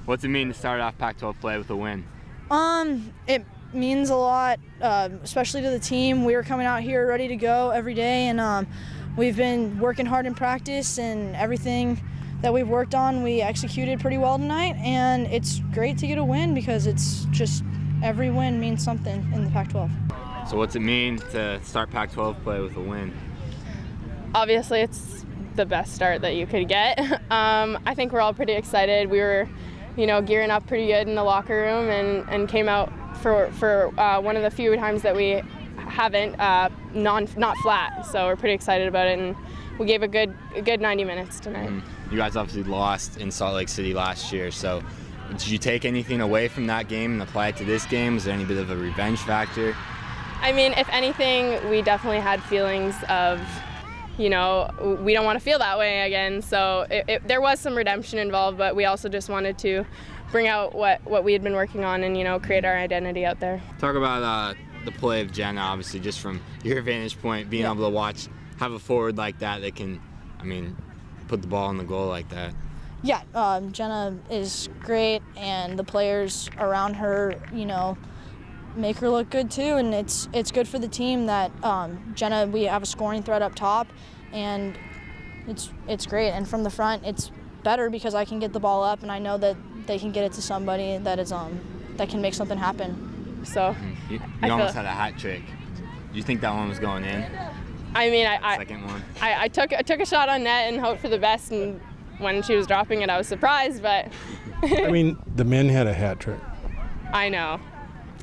What's it mean to start off Pac-12 play with a win? It means a lot, especially to the team. We were coming out here ready to go every day, and we've been working hard in practice, and everything that we've worked on, we executed pretty well tonight, and it's great to get a win because it's just every win means something in the Pac-12. So what's it mean to start Pac-12 play with a win? Obviously, it's the best start that you could get. I think we're all pretty excited. We were, gearing up pretty good in the locker room and came out for one of the few times that we haven't not flat. So we're pretty excited about it, and we gave a good 90 minutes tonight. You guys obviously lost in Salt Lake City last year, so did you take anything away from that game and apply it to this game? Was there any bit of a revenge factor? I mean, if anything, we definitely had feelings of, we don't want to feel that way again. So there was some redemption involved, but we also just wanted to bring out what we had been working on and, create our identity out there. Talk about the play of Jenna, obviously, just from your vantage point, being able to have a forward like that can, put the ball in the goal like that. Yeah, Jenna is great, and the players around her, make her look good too, and it's good for the team that Jenna, we have a scoring threat up top, and it's great. And from the front, it's better because I can get the ball up, and I know that they can get it to somebody that is that can make something happen. So you almost had a hat trick. Do you think that one was going in? I mean, second one. I took a shot on net and hoped for the best, and when she was dropping it, I was surprised, but. The men had a hat trick. I know.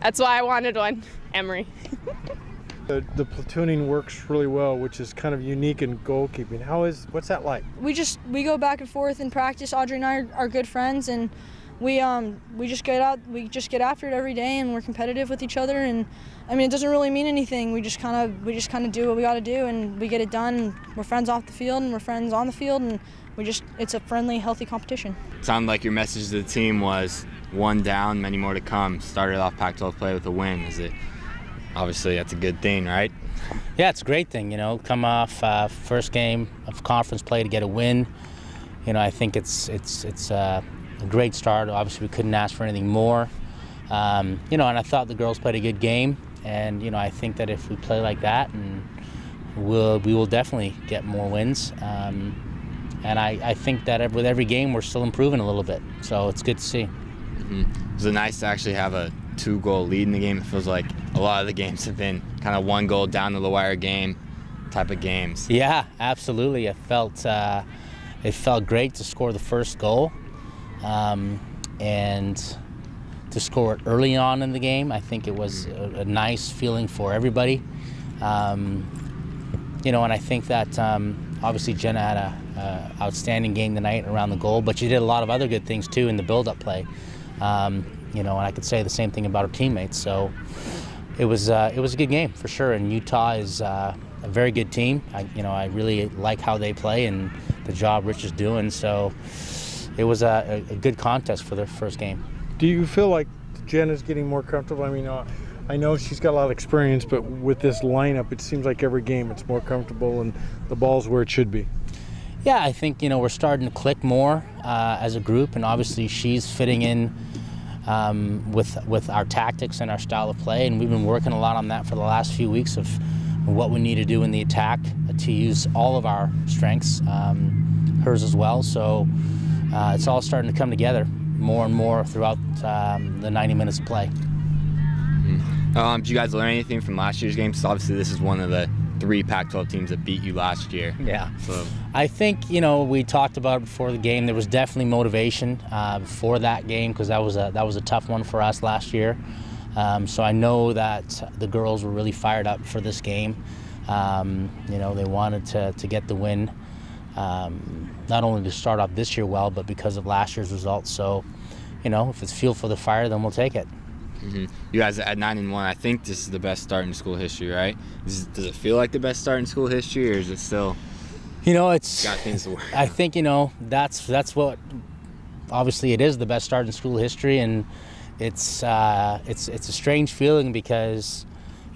That's why I wanted one, Emery. The platooning works really well, which is kind of unique in goalkeeping. What's that like? We go back and forth in practice. Audrey and I are good friends, and we just get after it every day, and we're competitive with each other. And it doesn't really mean anything. We just kind of do what we got to do, and we get it done. We're friends off the field, and we're friends on the field, and it's a friendly, healthy competition. It sounded like your message to the team was one down, many more to come. Started off Pac-12 play with a win. Is it? Obviously, that's a good thing, right? Yeah, it's a great thing. Come off first game of conference play to get a win. I think it's a great start. Obviously, we couldn't ask for anything more. And I thought the girls played a good game. And I think that if we play like that, and we will definitely get more wins. And I think that with every game, we're still improving a little bit. So it's good to see. Is it nice to actually have a 2-goal lead in the game? It feels like a lot of the games have been kind of 1 goal down to the wire game type of games. Yeah, absolutely. It felt great to score the first goal, and to score it early on in the game. I think it was a nice feeling for everybody. And I think that obviously Jenna had a outstanding game tonight around the goal, but she did a lot of other good things too in the build-up play. And I could say the same thing about her teammates. So it was a good game for sure. And Utah is a very good team. I really like how they play and the job Rich is doing. So it was a good contest for their first game. Do you feel like Jenna's getting more comfortable? I know she's got a lot of experience, but with this lineup, it seems like every game it's more comfortable and the ball's where it should be. Yeah, I think we're starting to click more as a group, and obviously she's fitting in with our tactics and our style of play, and we've been working a lot on that for the last few weeks of what we need to do in the attack to use all of our strengths, hers as well. So it's all starting to come together more and more throughout the 90 minutes of play. Did you guys learn anything from last year's game? Because obviously this is one of the 3 Pac-12 teams that beat you last year. Yeah. So I think, we talked about it before the game. There was definitely motivation for that game because that was a tough one for us last year. So I know that the girls were really fired up for this game. They wanted to get the win, not only to start off this year well, but because of last year's results. So, if it's fuel for the fire, then we'll take it. You guys at 9-1. I think this is the best start in school history, right? Does it feel like the best start in school history, or is it still? It's got things to work. I think that's what. Obviously, it is the best start in school history, and it's a strange feeling because,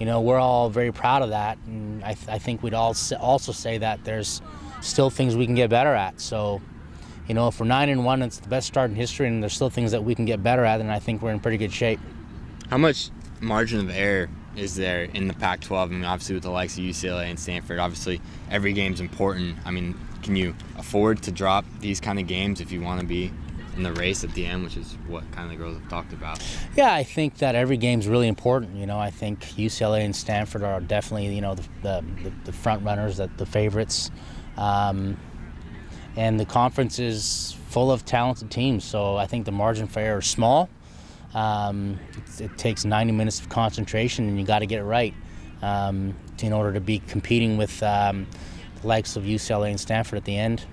we're all very proud of that, and I think we'd all also say that there's still things we can get better at. So, you know, if we're 9-1, it's the best start in history, and there's still things that we can get better at, and I think we're in pretty good shape. How much margin of error is there in the Pac-12? I mean, obviously with the likes of UCLA and Stanford, obviously every game's important. I mean, can you afford to drop these kind of games if you want to be in the race at the end, which is what kind of the girls have talked about? Yeah, I think that every game's really important. You know, I think UCLA and Stanford are definitely, you know, the front runners, the favorites. And the conference is full of talented teams, so I think the margin for error is small. It takes 90 minutes of concentration, and you got to get it right in order to be competing with the likes of UCLA and Stanford at the end.